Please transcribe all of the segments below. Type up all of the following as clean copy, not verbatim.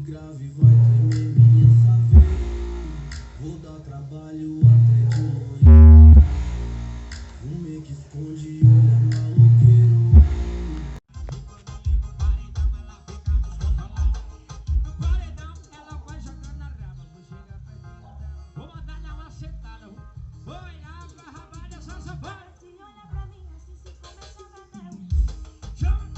grave vai tremer minha saveira. Vou dar trabalho até de manhã. Fume que esconde olha maloqueiro. Paredão, ela vai jogando na raba. Vou chegar perto, vou mandar dar uma sentada. Vou olhar pra rabalha, só safada. Se olha pra mim assim, se começa a ver meu. Chama.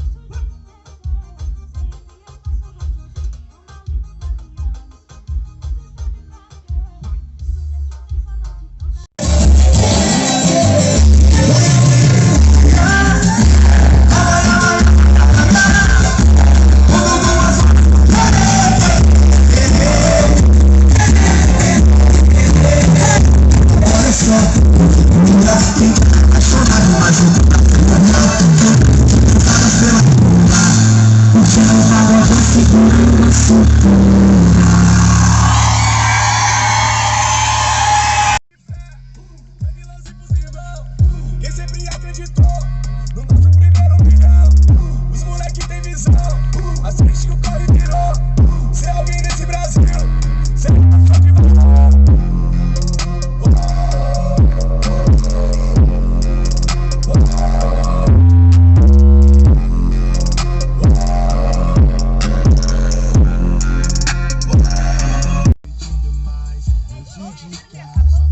Quem sempre acreditou no nosso primeiro milhão. Os moleque tem visão, assiste que o corre virou. Se é alguém nesse Brasil, cê só de valor.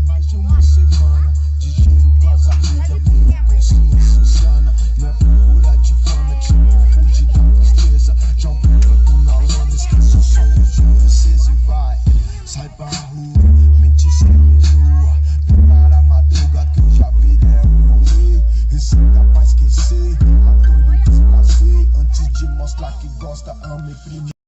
Mais de uma semana de giro com as amigas, minha consciência sana. Não é procura de fama, te confunde da tristeza. Já um canto na lama, esquece os sonhos de vocês e vai. Sai pra rua, mente sempre nua. Prepara a madruga que eu já virei um rolê. Receita pra esquecer, apoio e desprazer. Antes de mostrar que gosta, ame primeiro.